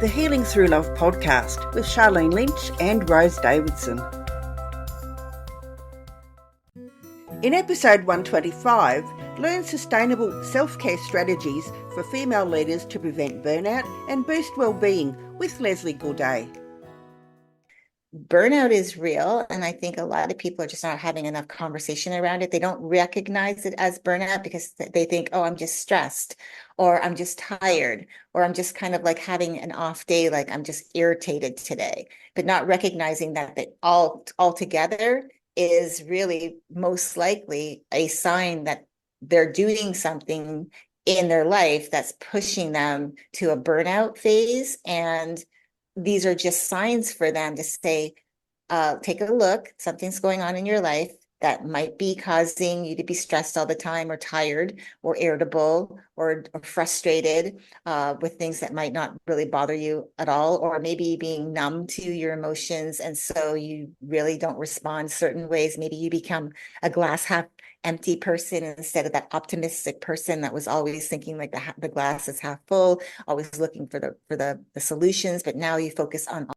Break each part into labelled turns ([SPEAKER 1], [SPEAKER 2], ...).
[SPEAKER 1] the Healing Through Love podcast with Sharlene Lynch and Rose Davidson. In episode 125, learn sustainable self-care strategies for female leaders to prevent burnout and boost well-being with Leslie Gaudet.
[SPEAKER 2] Burnout is real, and I think a lot of people are just not having enough conversation around it. They don't recognize it as burnout because they think, oh, I'm just stressed, or I'm just tired, or I'm just kind of like having an off day, like I'm just irritated today, but not recognizing that all together is really most likely a sign that they're doing something in their life that's pushing them to a burnout phase. And these are just signs for them to say, take a look, something's going on in your life that might be causing you to be stressed all the time or tired or irritable or frustrated with things that might not really bother you at all, or maybe being numb to your emotions. And so you really don't respond certain ways. Maybe you become a glass half empty person instead of that optimistic person that was always thinking like the glass is half full, always looking for the solutions, but now you focus on.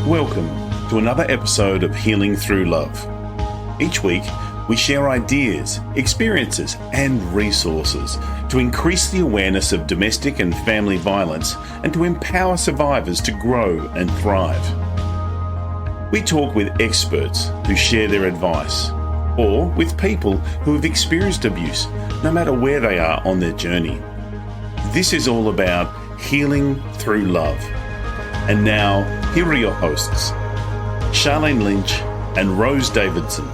[SPEAKER 3] Welcome to another episode of Healing Through Love. Each week, we share ideas, experiences, and resources to increase the awareness of domestic and family violence and to empower survivors to grow and thrive. We talk with experts who share their advice, or with people who have experienced abuse, no matter where they are on their journey. This is all about healing through love. And now, here are your hosts, Sharlene Lynch and Rose Davidson.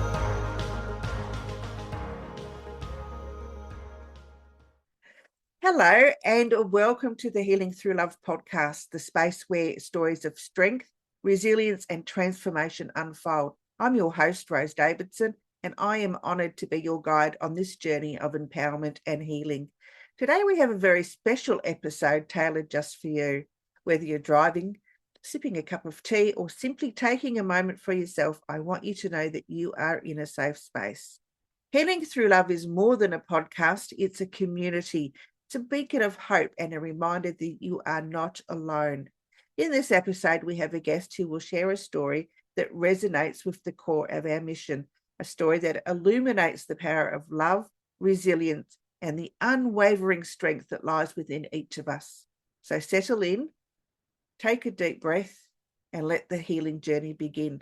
[SPEAKER 1] Hello and welcome to the Healing Through Love podcast, the space where stories of strength, resilience and transformation unfold. I'm your host, Rose Davidson, and I am honoured to be your guide on this journey of empowerment and healing. Today we have a very special episode tailored just for you. Whether you're driving, sipping a cup of tea, or simply taking a moment for yourself, I want you to know that you are in a safe space. Healing Through Love is more than a podcast, it's a community. It's a beacon of hope and a reminder that you are not alone. In this episode, we have a guest who will share a story that resonates with the core of our mission, a story that illuminates the power of love, resilience, and the unwavering strength that lies within each of us. So settle in, take a deep breath, and let the healing journey begin.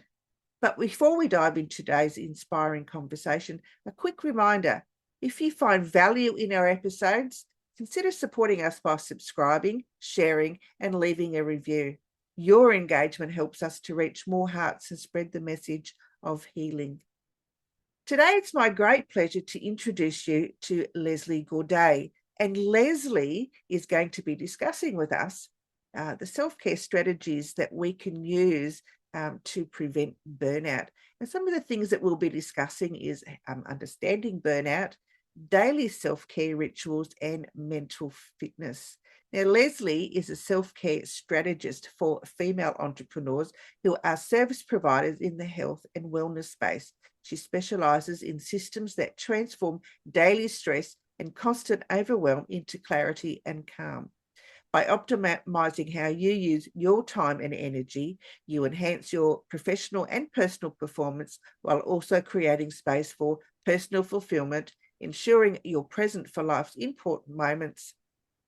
[SPEAKER 1] But before we dive into today's inspiring conversation, a quick reminder, if you find value in our episodes, consider supporting us by subscribing, sharing, and leaving a review. Your engagement helps us to reach more hearts and spread the message of healing. Today, it's my great pleasure to introduce you to Leslie Gaudet. And Leslie is going to be discussing with us the self-care strategies that we can use to prevent burnout. And some of the things that we'll be discussing is understanding burnout, daily self-care rituals, and mental fitness. Now, Leslie is a self-care strategist for female entrepreneurs who are service providers in the health and wellness space. She specialises in systems that transform daily stress and constant overwhelm into clarity and calm. By optimizing how you use your time and energy, you enhance your professional and personal performance while also creating space for personal fulfillment, ensuring you're present for life's important moments,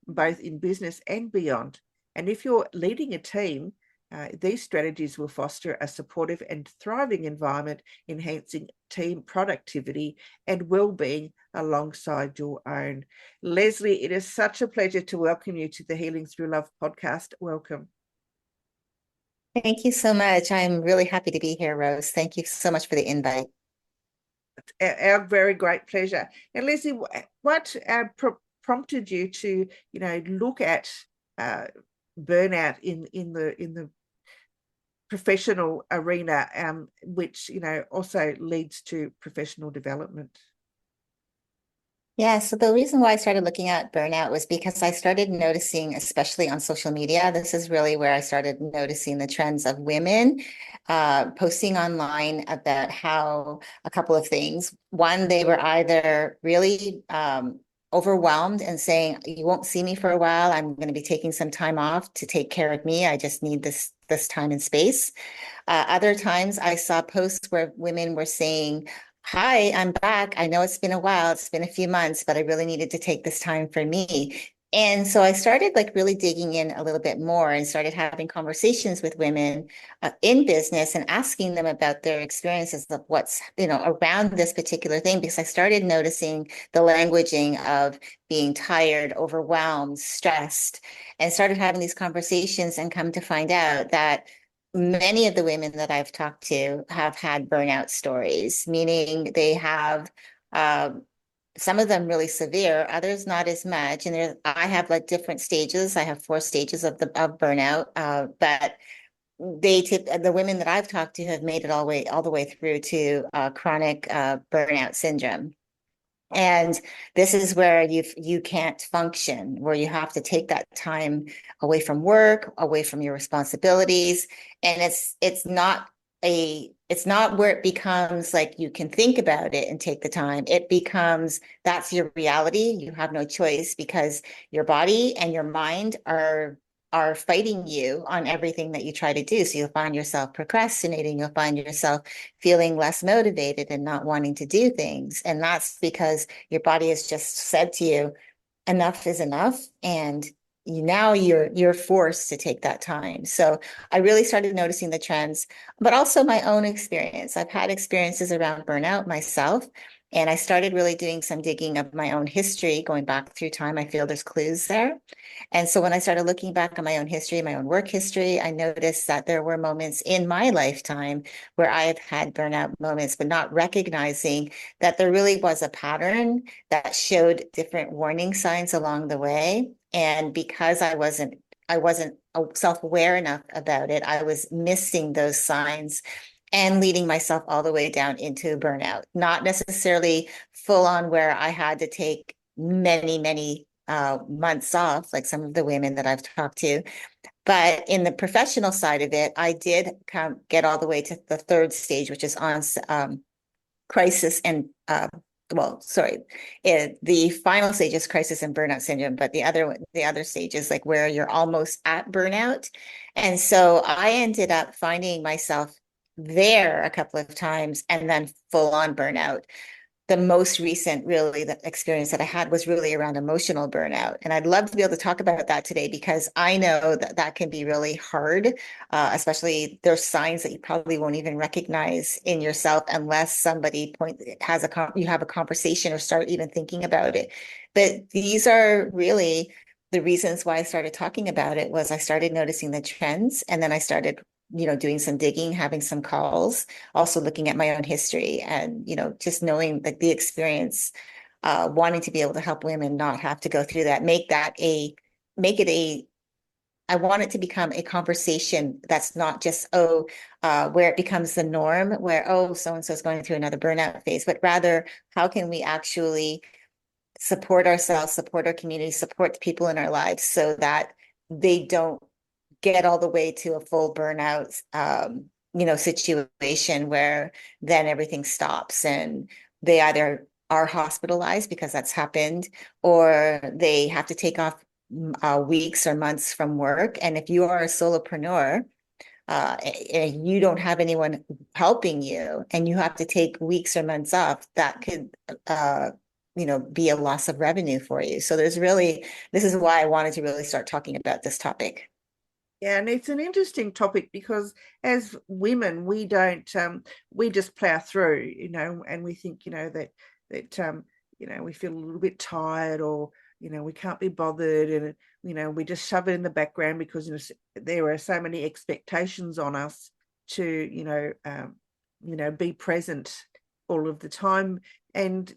[SPEAKER 1] both in business and beyond. And if you're leading a team, these strategies will foster a supportive and thriving environment, enhancing team productivity and well-being alongside your own. Leslie, it is such a pleasure to welcome you to the Healing Through Love podcast. Welcome.
[SPEAKER 2] Thank you so much. I'm really happy to be here, Rose. Thank you so much for the invite.
[SPEAKER 1] Our very great pleasure. And Leslie, what prompted you to, look at burnout in the professional arena, which also leads to professional development?
[SPEAKER 2] Yeah, so the reason why I started looking at burnout was because I started noticing, especially on social media, this is really where I started noticing the trends of women posting online about how a couple of things. One, they were either really overwhelmed and saying, you won't see me for a while. I'm going to be taking some time off to take care of me. I just need this time and space. Other times I saw posts where women were saying, hi, I'm back. I know it's been a while. It's been a few months, but I really needed to take this time for me. And so I started like really digging in a little bit more and started having conversations with women in business and asking them about their experiences of what's, around this particular thing, because I started noticing the languaging of being tired, overwhelmed, stressed, and started having these conversations and come to find out that many of the women that I've talked to have had burnout stories, meaning they have some of them really severe, others not as much. And I have like different stages. I have 4 stages of burnout, but the women that I've talked to have made it all the way through to chronic burnout syndrome. And this is where you can't function, where you have to take that time away from work, away from your responsibilities. And it's not where it becomes like you can think about it and take the time. It becomes that's your reality. You have no choice because your body and your mind are fighting you on everything that you try to do. So you'll find yourself procrastinating, you'll find yourself feeling less motivated and not wanting to do things. And that's because your body has just said to you, enough is enough. And now you're forced to take that time. So I really started noticing the trends, but also my own experience. I've had experiences around burnout myself. And I started really doing some digging of my own history, going back through time. I feel there's clues there. And so when I started looking back on my own history, my own work history, I noticed that there were moments in my lifetime where I have had burnout moments, but not recognizing that there really was a pattern that showed different warning signs along the way. And because I wasn't self-aware enough about it, I was missing those signs and leading myself all the way down into burnout, not necessarily full on where I had to take many months off, like some of the women that I've talked to. But in the professional side of it, I did get all the way to the 3rd stage, which is on crisis and the final stage is crisis and burnout syndrome, but the other stage is like where you're almost at burnout. And so I ended up finding myself there a couple of times and then full on burnout. The most recent really the experience that I had was really around emotional burnout. And I'd love to be able to talk about that today because I know that can be really hard, especially there's signs that you probably won't even recognize in yourself unless somebody you have a conversation or start even thinking about it. But these are really the reasons why I started talking about it was I started noticing the trends and then I started doing some digging, having some calls, also looking at my own history and, just knowing like the experience, wanting to be able to help women not have to go through that, I want it to become a conversation that's not just, where it becomes the norm where, so-and-so is going through another burnout phase, but rather how can we actually support ourselves, support our community, support the people in our lives so that they don't get all the way to a full burnout, situation where then everything stops and they either are hospitalized because that's happened, or they have to take off weeks or months from work. And if you are a solopreneur, and you don't have anyone helping you and you have to take weeks or months off, that could, be a loss of revenue for you. So this is why I wanted to really start talking about this topic.
[SPEAKER 1] Yeah, and it's an interesting topic because as women, we don't, we just plow through, and we think, that we feel a little bit tired or, we can't be bothered and, we just shove it in the background because, there are so many expectations on us to, be present all of the time. And,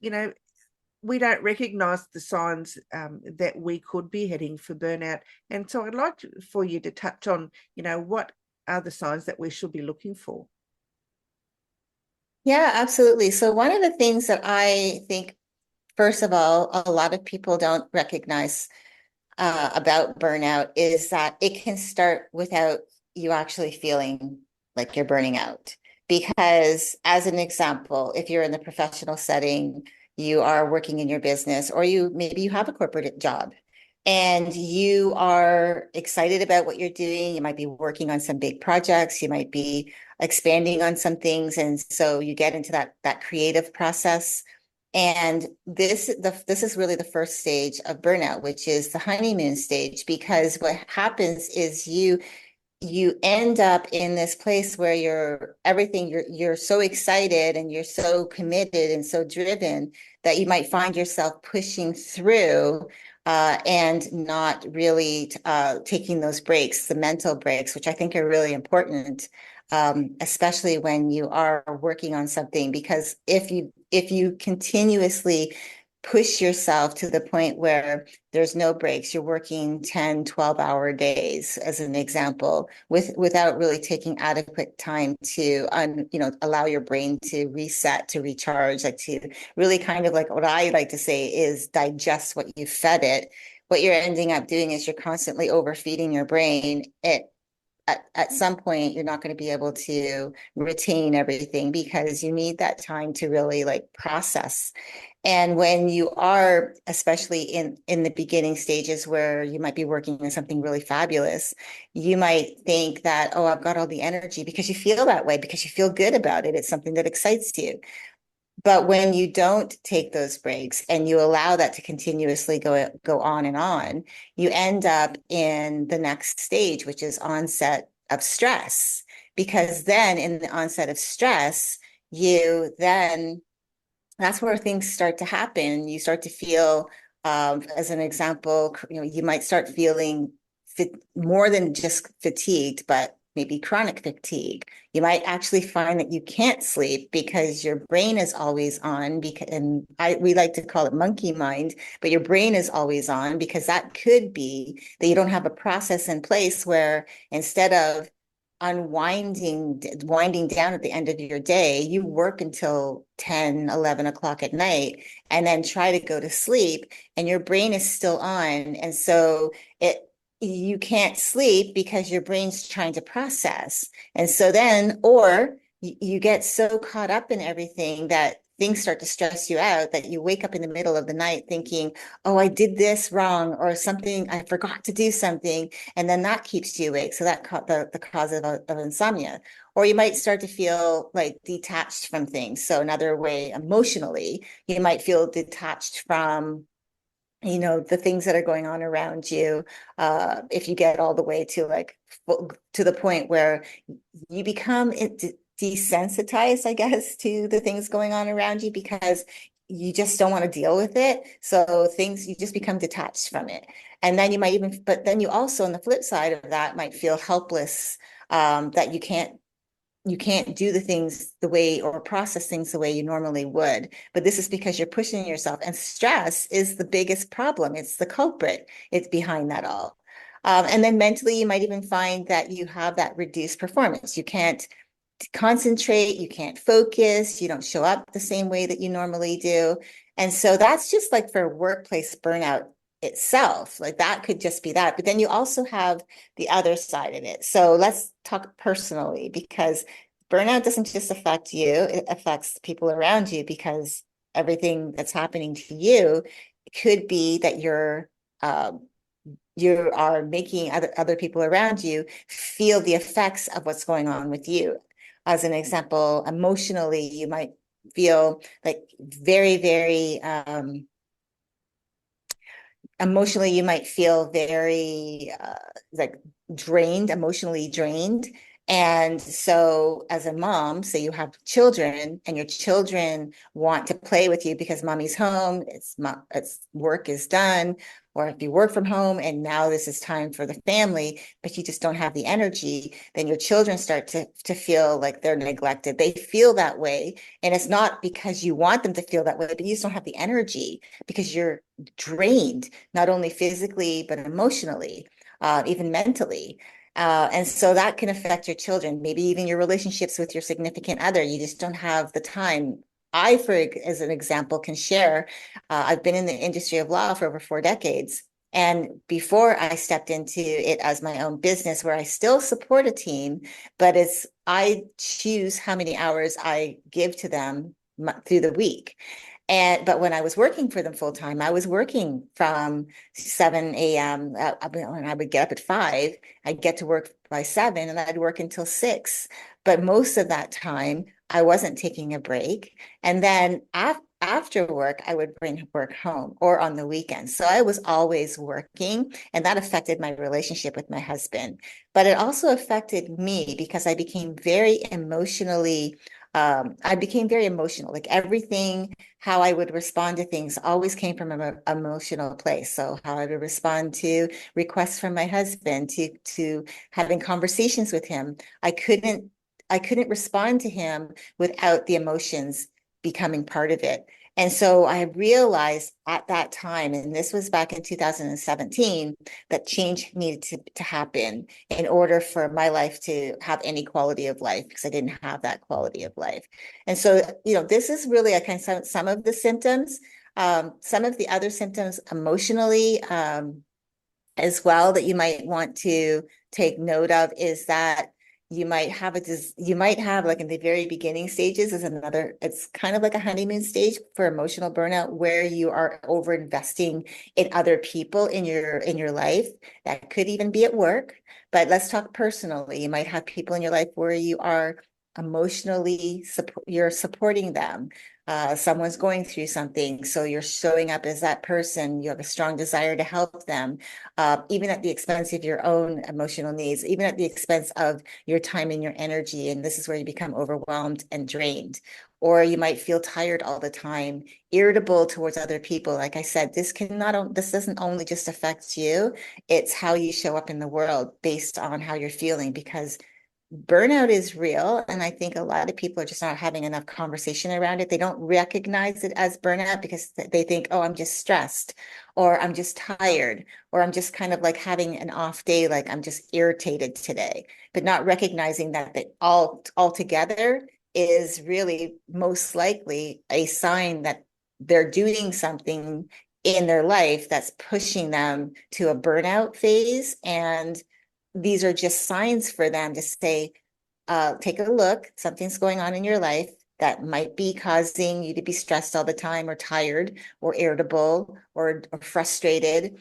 [SPEAKER 1] we don't recognize the signs that we could be heading for burnout. And so I'd like for you to touch on, what are the signs that we should be looking for?
[SPEAKER 2] Yeah, absolutely. So one of the things that I think, first of all, a lot of people don't recognize about burnout is that it can start without you actually feeling like you're burning out. Because as an example, if you're in the professional setting, you are working in your business, or maybe you have a corporate job and you are excited about what you're doing. You might be working on some big projects. You might be expanding on some things. And so you get into that creative process. And this is really the first stage of burnout, which is the honeymoon stage, because what happens is you end up in this place where you're so excited and you're so committed and so driven that you might find yourself pushing through and not really taking those breaks, the mental breaks, which I think are really important, especially when you are working on something. Because if you continuously push yourself to the point where there's no breaks, you're working 10, 12-hour days, as an example, without really taking adequate time to allow your brain to reset, to recharge, like to really kind of, like, what I like to say is digest what you fed it. What you're ending up doing is you're constantly overfeeding your brain. At some point, you're not going to be able to retain everything because you need that time to really like process. And when you are, especially in the beginning stages where you might be working on something really fabulous, you might think that, oh, I've got all the energy, because you feel that way, because you feel good about it. It's something that excites you. But when you don't take those breaks and you allow that to continuously go on, you end up in the next stage, which is onset of stress. Because then in the onset of stress, that's where things start to happen. You start to feel, as an example, you might start feeling more than just fatigued, but maybe chronic fatigue. You might actually find that you can't sleep because your brain is always on, we like to call it monkey mind, but your brain is always on, because that could be that you don't have a process in place where, instead of winding down at the end of your day, you work until 10, 11 o'clock at night and then try to go to sleep, and your brain is still on. And so you can't sleep because your brain's trying to process. And so then, or you get so caught up in everything that things start to stress you out, that you wake up in the middle of the night thinking, oh, I did this wrong, or something, I forgot to do something. And then that keeps you awake. So that the cause of insomnia. Or you might start to feel like detached from things. So another way, emotionally, you might feel detached from the things that are going on around you. If you get all the way to the point where you become desensitized, I guess, to the things going on around you, because you just don't want to deal with it. So you just become detached from it. And then but then you also, on the flip side of that, might feel helpless, that you can't do the things the way, or process things the way you normally would. But this is because you're pushing yourself, and stress is the biggest problem. It's the culprit. It's behind that all. And then mentally, you might even find that you have that reduced performance. You can't concentrate, you can't focus, you don't show up the same way that you normally do. And so that's just like for workplace burnout itself. Like that could just be that. But then you also have the other side of it. So let's talk personally, because burnout doesn't just affect you, it affects the people around you, because everything that's happening to you could be that you are making other people around you feel the effects of what's going on with you. As an example, emotionally, you might feel like very, very emotionally, you might feel very like emotionally drained. And so as a mom, say you have children and your children want to play with you because mommy's home, it's work is done, or if you work from home and now this is time for the family, but you just don't have the energy, then your children start to feel like they're neglected. They feel that way. And it's not because you want them to feel that way, but you just don't have the energy because you're drained, not only physically, but emotionally, even mentally. And so that can affect your children, maybe even your relationships with your significant other. You just don't have the time. As an example, can share, I've been in the industry of law for over 4 decades. And before I stepped into it as my own business, where I still support a team, but I choose how many hours I give to them through the week. But when I was working for them full time, I was working from 7 a.m. When I would get up at 5, I'd get to work by 7 and I'd work until 6. But most of that time, I wasn't taking a break. And then after work, I would bring work home or on the weekends. So I was always working, and that affected my relationship with my husband. But it also affected me because I became very emotional. Like everything, how I would respond to things always came from an emotional place. So how I would respond to requests from my husband, to having conversations with him. I couldn't respond to him without the emotions becoming part of it. And so I realized at that time, and this was back in 2017, that change needed to happen in order for my life to have any quality of life, because I didn't have that quality of life. And so, this is really some of the symptoms. Some of the other symptoms emotionally, as well, that you might want to take note of is that you might have like in the very beginning stages it's kind of like a honeymoon stage for emotional burnout, where you are over investing in other people in your life. That could even be at work, but let's talk personally. You might have people in your life where you are emotionally you're supporting them. Someone's going through something, so you're showing up as that person. You have a strong desire to help them, even at the expense of your own emotional needs, even at the expense of your time and your energy. And this is where you become overwhelmed and drained. Or you might feel tired all the time, irritable towards other people. Like I said, this doesn't only just affect you, it's how you show up in the world based on how you're feeling, because burnout is real. And I think a lot of people are just not having enough conversation around it. They don't recognize it as burnout because they think, oh, I'm just stressed, or I'm just tired, or I'm just kind of like having an off day, like I'm just irritated today, but not recognizing that they all together is really most likely a sign that they're doing something in their life that's pushing them to a burnout phase. And these are just signs for them to say, take a look, something's going on in your life that might be causing you to be stressed all the time, or tired, or irritable, or frustrated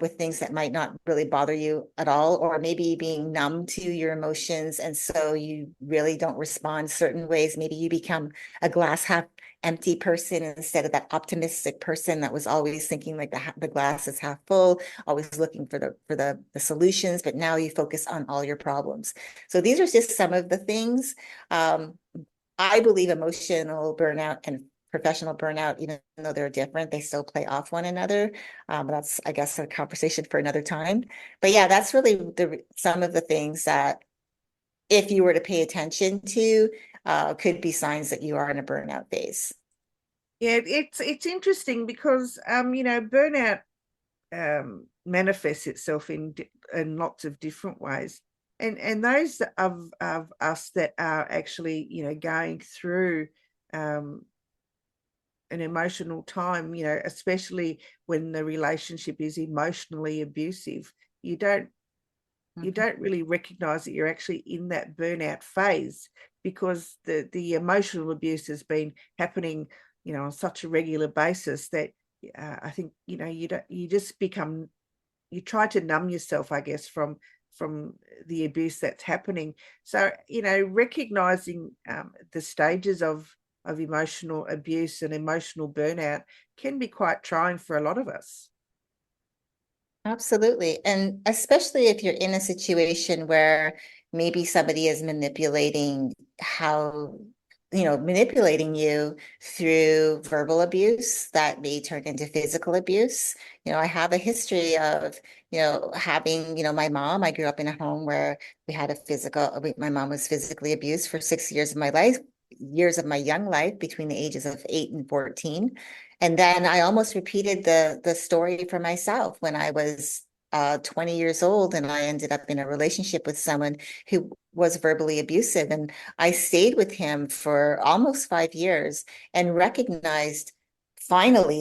[SPEAKER 2] with things that might not really bother you at all, or maybe being numb to your emotions. And so you really don't respond certain ways. Maybe you become a glass half empty person instead of that optimistic person that was always thinking like the glass is half full, always looking for the solutions, but now you focus on all your problems. So these are just some of the things. I believe emotional burnout and professional burnout, even though they're different, they still play off one another. That's, I guess, a conversation for another time. But yeah, that's really some of the things that, if you were to pay attention to, could be signs that you are in a burnout phase.
[SPEAKER 1] Yeah, it's interesting because burnout manifests itself in lots of different ways, and those of us that are actually going through an emotional time, especially when the relationship is emotionally abusive, you don't really recognize that you're actually in that burnout phase, because the emotional abuse has been happening on such a regular basis that I think you just become, you try to numb yourself, I guess, from the abuse that's happening. So recognizing the stages of emotional abuse and emotional burnout can be quite trying for a lot of us.
[SPEAKER 2] Absolutely. And especially if you're in a situation where maybe somebody is manipulating you through verbal abuse that may turn into physical abuse. I have a history of, having, my mom. I grew up in a home where we had my mom was physically abused for 6 years of my life, years of my young life, between the ages of 8 and 14. And then I almost repeated the story for myself when I was 20 years old, and I ended up in a relationship with someone who was verbally abusive. And I stayed with him for almost 5 years and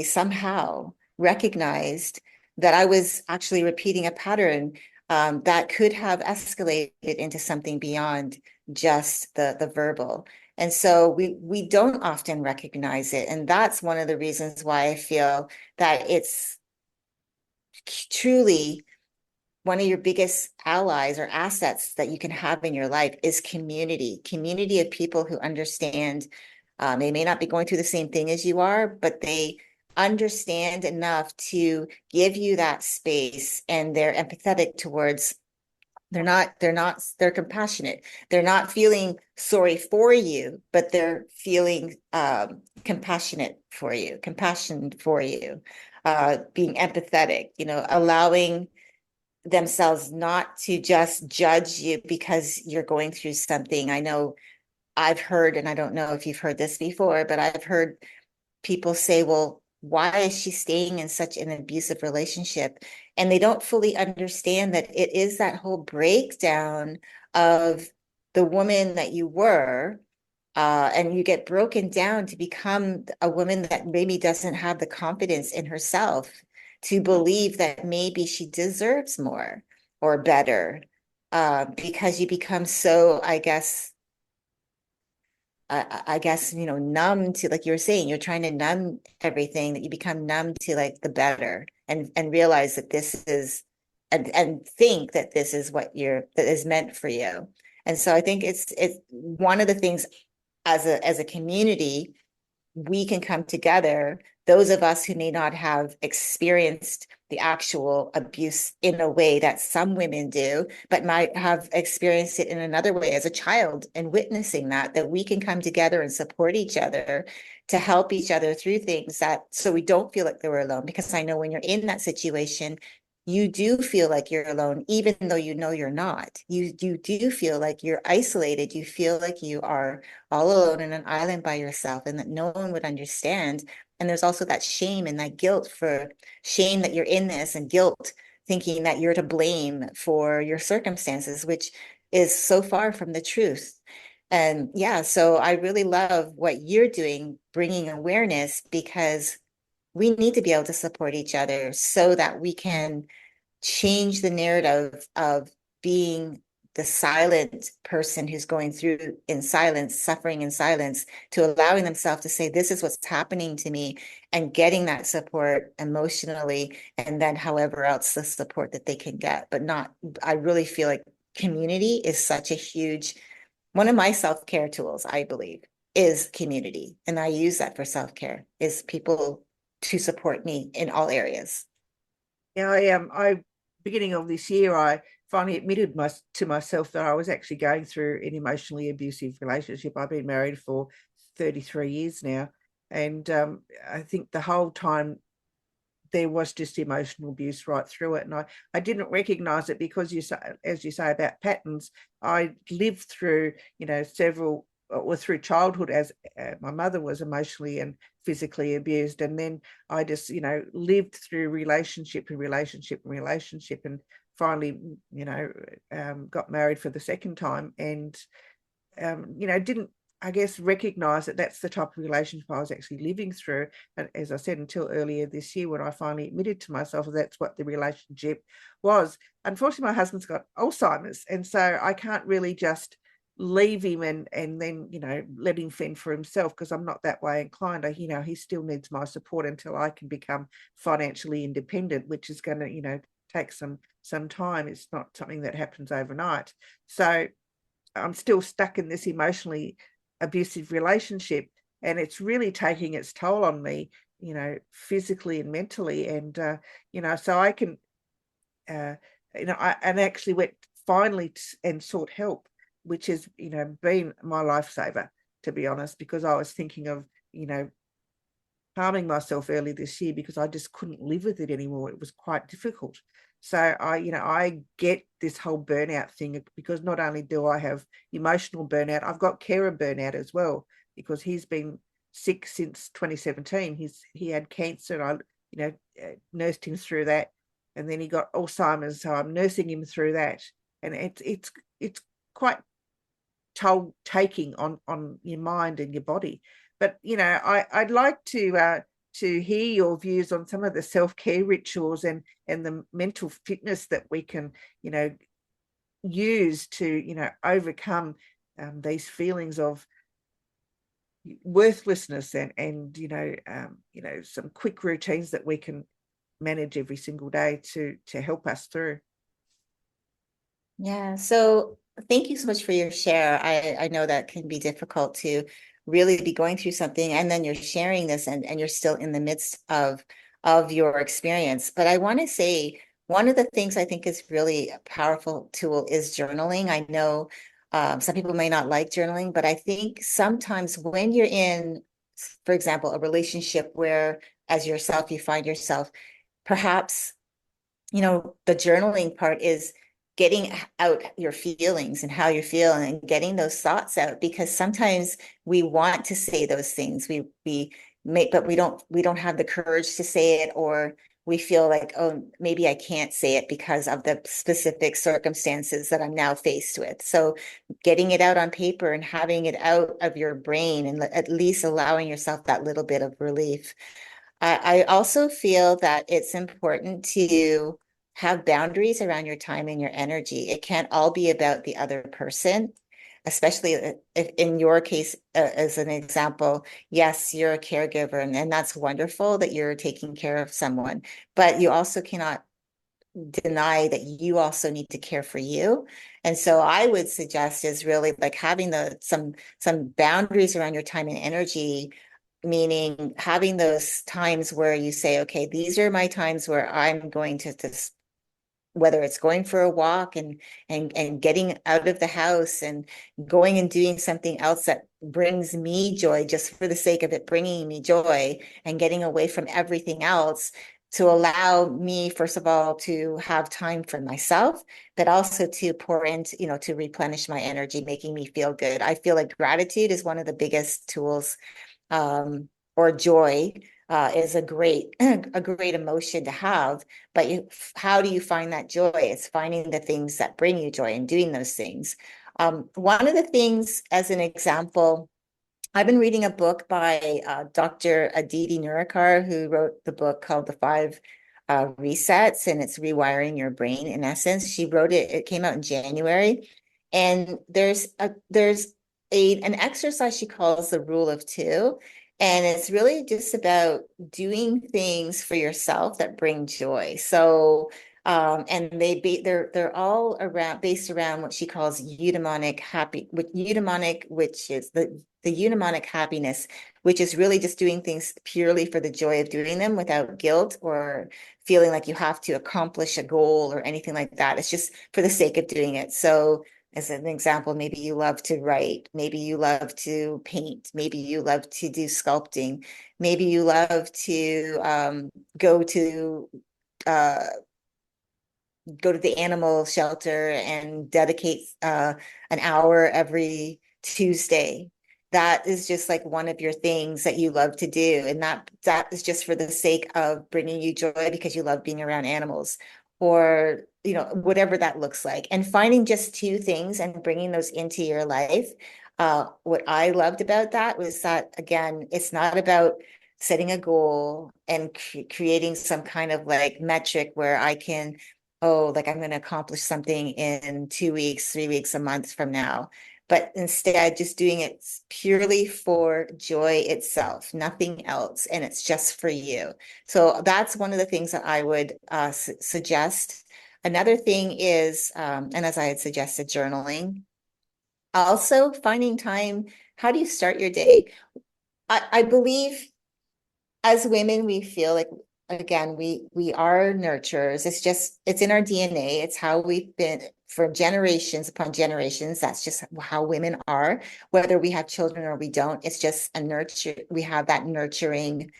[SPEAKER 2] somehow recognized that I was actually repeating a pattern that could have escalated into something beyond just the verbal. And so we don't often recognize it. And that's one of the reasons why I feel that it's truly one of your biggest allies or assets that you can have in your life is community of people who understand. They may not be going through the same thing as you are, but they understand enough to give you that space, and they're empathetic towards. They're compassionate. They're not feeling sorry for you, but they're feeling compassion for you, being empathetic, allowing themselves not to just judge you because you're going through something. I know I've heard, and I don't know if you've heard this before, but I've heard people say, well, why is she staying in such an abusive relationship? And they don't fully understand that it is that whole breakdown of the woman that you were, and you get broken down to become a woman that maybe doesn't have the confidence in herself to believe that maybe she deserves more or better, because you become so, I guess, numb to, like you were saying, you're trying to numb everything, that you become numb to like the better, and realize that this is, and think that this is that is meant for you. And so I think it's one of the things as a community, we can come together, those of us who may not have experienced the actual abuse in a way that some women do, but might have experienced it in another way as a child, and witnessing that we can come together and support each other to help each other through things, that so we don't feel like we're alone. Because I know when you're in that situation, you do feel like you're alone, even though you're not. You do feel like you're isolated. You feel like you are all alone in an island by yourself, and that no one would understand. And there's also that shame and that guilt, for shame that you're in this, and guilt thinking that you're to blame for your circumstances, which is so far from the truth. And yeah, so I really love what you're doing, bringing awareness, because we need to be able to support each other so that we can change the narrative of being the silent person who's going through in silence, suffering in silence, to allowing themselves to say, this is what's happening to me, and getting that support emotionally, and then however else the support that they can get. But not, I really feel like community is such a huge, one of my self-care tools, I believe, is community. And I use that for self-care, is people to support me in all areas.
[SPEAKER 1] Yeah, I beginning of this year, I finally admitted to myself that I was actually going through an emotionally abusive relationship. I've been married for 33 years now, and I think the whole time there was just emotional abuse right through it, and I didn't recognize it, because as you say about patterns, I lived through several, or through childhood, as my mother was emotionally and physically abused, and then I just lived through relationship, and finally got married for the second time, and didn't, I guess, recognize that that's the type of relationship I was actually living through. And as I said, until earlier this year, when I finally admitted to myself that's what the relationship was. Unfortunately, my husband's got Alzheimer's, and so I can't really just leave him and then let him fend for himself, because I'm not that way inclined. He still needs my support until I can become financially independent, which is going to take some time. It's not something that happens overnight. So I'm still stuck in this emotionally abusive relationship, and it's really taking its toll on me, physically and mentally. And so I can I actually went finally and sought help, which has been my lifesaver, to be honest, because I was thinking of harming myself early this year, because I just couldn't live with it anymore. It was quite difficult. So I get this whole burnout thing, because not only do I have emotional burnout, I've got carer burnout as well, because he's been sick since 2017. He had cancer, and I nursed him through that, and then he got Alzheimer's, so I'm nursing him through that, and it's quite toll taking on your mind and your body. But I'd like to hear your views on some of the self-care rituals and the mental fitness that we can use to overcome these feelings of worthlessness and some quick routines that we can manage every single day to help us through.
[SPEAKER 2] Yeah, so thank you so much for your share. I know that can be difficult to really be going through something, and then you're sharing this and you're still in the midst of your experience. But I want to say one of the things I think is really a powerful tool is journaling. I know some people may not like journaling, but I think sometimes when you're in, for example, a relationship where as yourself, you find yourself, perhaps, the journaling part is getting out your feelings and how you're feeling and getting those thoughts out, because sometimes we want to say those things we may, but we don't have the courage to say it, or we feel like, oh, maybe I can't say it because of the specific circumstances that I'm now faced with. So getting it out on paper and having it out of your brain and at least allowing yourself that little bit of relief. I also feel that it's important to have boundaries around your time and your energy. It can't all be about the other person, especially if in your case, as an example, yes, you're a caregiver, and that's wonderful that you're taking care of someone, but you also cannot deny that you also need to care for you. And so I would suggest is really like having some boundaries around your time and energy, meaning having those times where you say, okay, these are my times where I'm going to just, whether it's going for a walk and getting out of the house and going and doing something else that brings me joy just for the sake of it bringing me joy, and getting away from everything else to allow me, first of all, to have time for myself, but also to pour into, to replenish my energy, making me feel good. I feel like gratitude is one of the biggest tools, or joy is a great emotion to have. But how do you find that joy? It's finding the things that bring you joy and doing those things. One of the things, as an example, I've been reading a book by Dr. Aditi Nurikar, who wrote the book called The Five Resets, and it's rewiring your brain. In essence, she wrote it. It came out in January, and there's an exercise she calls the Rule of Two, and it's really just about doing things for yourself that bring joy. So, and they're all based around what she calls eudaimonic which is the eudaimonic happiness, which is really just doing things purely for the joy of doing them without guilt or feeling like you have to accomplish a goal or anything like that. It's just for the sake of doing it. So as an example, maybe you love to write, maybe you love to paint, maybe you love to do sculpting, maybe you love to go to the animal shelter and dedicate an hour every Tuesday. That is just like one of your things that you love to do. And that is just for the sake of bringing you joy because you love being around animals, or, whatever that looks like. And finding just two things and bringing those into your life. What I loved about that was that, again, it's not about setting a goal and creating some kind of like metric where I can, like I'm going to accomplish something in 2 weeks, 3 weeks, a month from now. But instead, just doing it purely for joy itself, nothing else. And it's just for you. So that's one of the things that I would suggest. Another thing is, and as I had suggested, journaling. Also, finding time. How do you start your day? I believe as women, we feel like, again, we are nurturers. It's in our DNA. It's how we've been for generations upon generations. That's just how women are, whether we have children or we don't. It's just a nurture. We have that nurturing,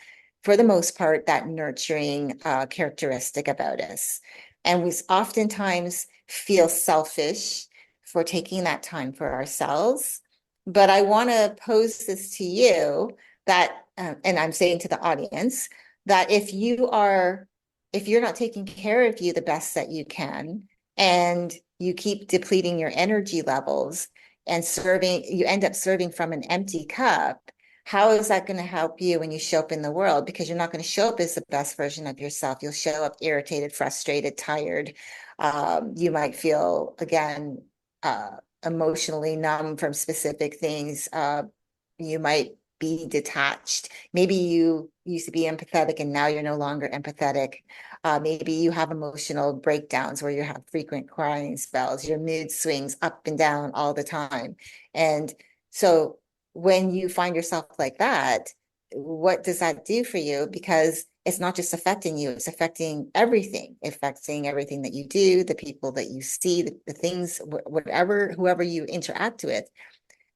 [SPEAKER 2] for the most part, that nurturing characteristic about us. And we oftentimes feel selfish for taking that time for ourselves. But I want to pose this to you that, and I'm saying to the audience, that if you're not taking care of you the best that you can, and you keep depleting your energy levels and you end up serving from an empty cup, how is that going to help you when you show up in the world? Because you're not going to show up as the best version of yourself. You'll show up irritated, frustrated, tired. You might feel, again, emotionally numb from specific things. You might be detached. Maybe you used to be empathetic and now you're no longer empathetic. Maybe you have emotional breakdowns where you have frequent crying spells, your mood swings up and down all the time. And so when you find yourself like that, what does that do for you? Because it's not just affecting you, it's affecting everything, that you do, the people that you see, the things, whatever, whoever you interact with.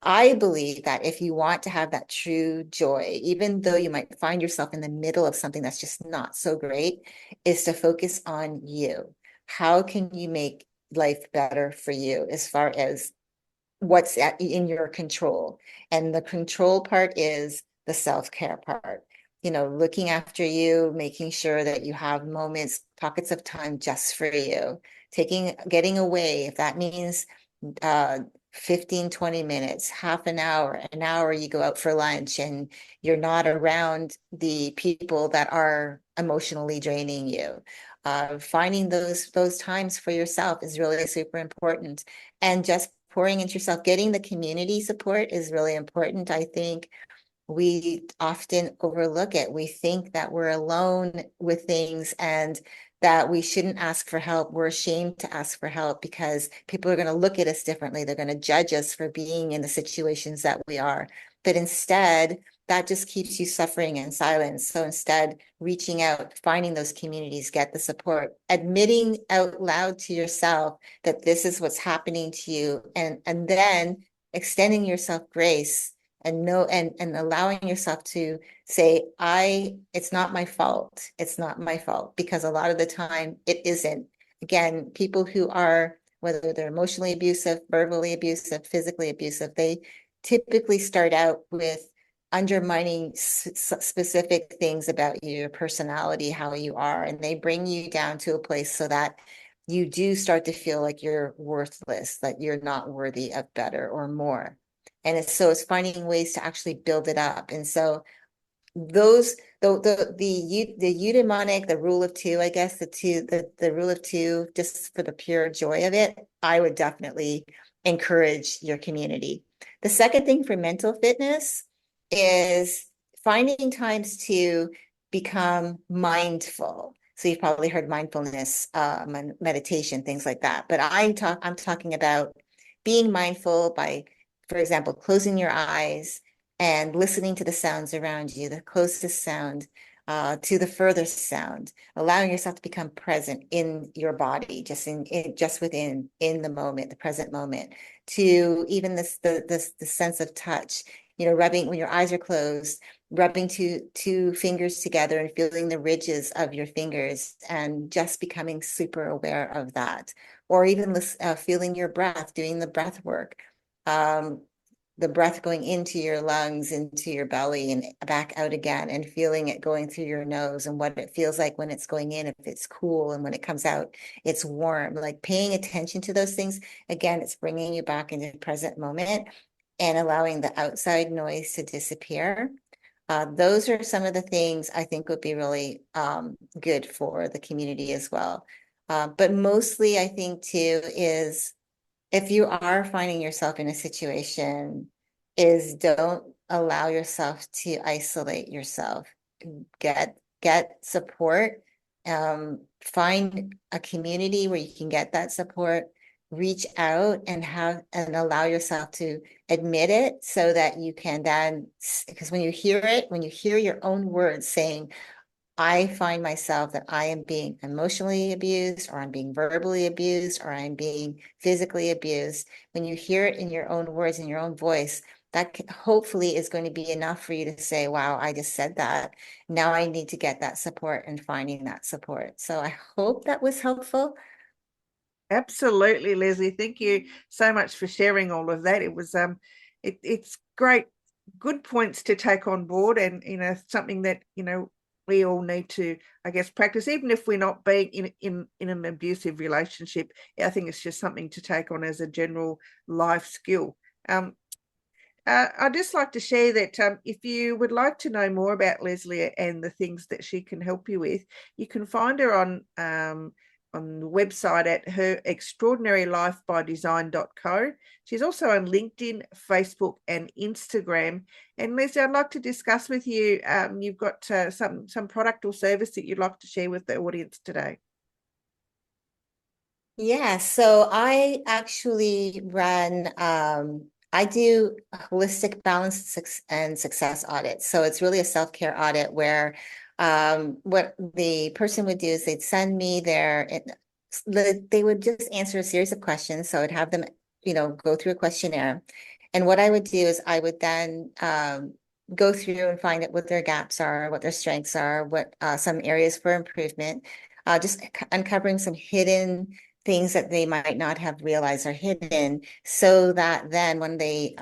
[SPEAKER 2] I believe that if you want to have that true joy, even though you might find yourself in the middle of something that's just not so great, is to focus on you. How can you make life better for you as far as what's in your control? And the control part is the self-care part. Looking after you, making sure that you have moments, pockets of time just for you, getting away, if that means 15, 20 minutes, half an hour, you go out for lunch and you're not around the people that are emotionally draining you. Finding those times for yourself is really super important. And just pouring into yourself, getting the community support is really important. I think we often overlook it. We think that we're alone with things and that we shouldn't ask for help. We're ashamed to ask for help because people are going to look at us differently. They're going to judge us for being in the situations that we are. But instead, that just keeps you suffering in silence. So instead, reaching out, finding those communities, get the support, admitting out loud to yourself that this is what's happening to you, and then extending yourself grace and allowing yourself to say, it's not my fault. It's not my fault, because a lot of the time it isn't. Again, people who are, whether they're emotionally abusive, verbally abusive, physically abusive, they typically start out with undermining specific things about you, your personality, how you are, and they bring you down to a place so that you do start to feel like you're worthless, that you're not worthy of better or more. And it's finding ways to actually build it up. And so those the eudaimonic, the rule of two, I guess, the rule of two, just for the pure joy of it, I would definitely encourage your community. The second thing for mental fitness is finding times to become mindful. So you've probably heard mindfulness, meditation, things like that. But I'm talking about being mindful by, for example, closing your eyes and listening to the sounds around you, the closest sound to the furthest sound, allowing yourself to become present in your body, just within the moment, the present moment, to even the sense of touch, rubbing when your eyes are closed, rubbing two fingers together and feeling the ridges of your fingers and just becoming super aware of that. Or even feeling your breath, doing the breath work. The breath going into your lungs, into your belly, and back out again, and feeling it going through your nose and what it feels like when it's going in, if it's cool, and when it comes out, it's warm. Like paying attention to those things, again, it's bringing you back into the present moment and allowing the outside noise to disappear. Those are some of the things I think would be really good for the community as well. But mostly, I think too, is if you are finding yourself in a situation, is don't allow yourself to isolate yourself. Get support. Find a community where you can get that support. Reach out and allow yourself to admit it, so that you can then, because when you hear your own words saying, I find myself that I am being emotionally abused, or I'm being verbally abused, or I'm being physically abused. When you hear it in your own words, in your own voice, that hopefully is going to be enough for you to say, wow, I just said that. Now I need to get that support, and finding that support. So I hope that was helpful.
[SPEAKER 1] Absolutely, Leslie. Thank you so much for sharing all of that. It was it's great, good points to take on board, and something that we all need to, I guess, practice, even if we're not being in an abusive relationship. I think it's just something to take on as a general life skill. I'd just like to share that if you would like to know more about Leslie and the things that she can help you with, you can find her on on the website at herextraordinarylifebydesign.co. She's also on LinkedIn, Facebook, and Instagram. And Leslie, I'd like to discuss with you, you've got some product or service that you'd like to share with the audience today.
[SPEAKER 2] Yeah, so I actually run, I do holistic balance and success audits. So it's really a self-care audit where what the person would do is they'd send me they would just answer a series of questions. So I'd have them, go through a questionnaire. And what I would do is I would then go through and find out what their gaps are, what their strengths are, what some areas for improvement, just uncovering some hidden things that they might not have realized are hidden, so that then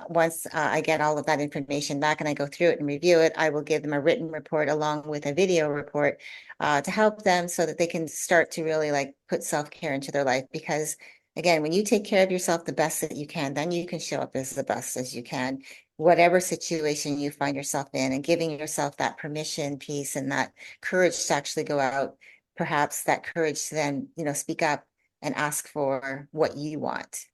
[SPEAKER 2] once I get all of that information back and I go through it and review it, I will give them a written report along with a video report to help them so that they can start to really put self-care into their life. Because again, when you take care of yourself the best that you can, then you can show up as the best as you can, whatever situation you find yourself in, and giving yourself that permission piece and that courage to actually go out, perhaps that courage to then, speak up and ask for what you want.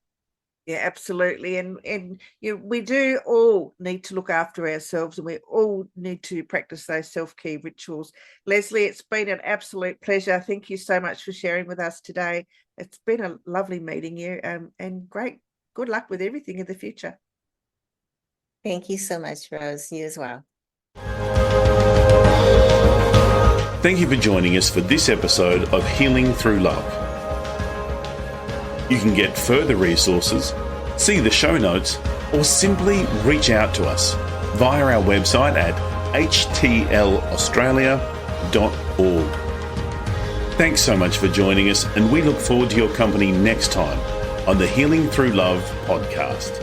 [SPEAKER 1] Yeah, absolutely. And we do all need to look after ourselves, and we all need to practice those self-care rituals. Leslie, it's been an absolute pleasure. Thank you so much for sharing with us today. It's been a lovely meeting you, and great. Good luck with everything in the future.
[SPEAKER 2] Thank you so much, Rose. You as well.
[SPEAKER 3] Thank you for joining us for this episode of Healing Through Love. You can get further resources, see the show notes, or simply reach out to us via our website at htlaustralia.org. Thanks so much for joining us, and we look forward to your company next time on the Healing Through Love podcast.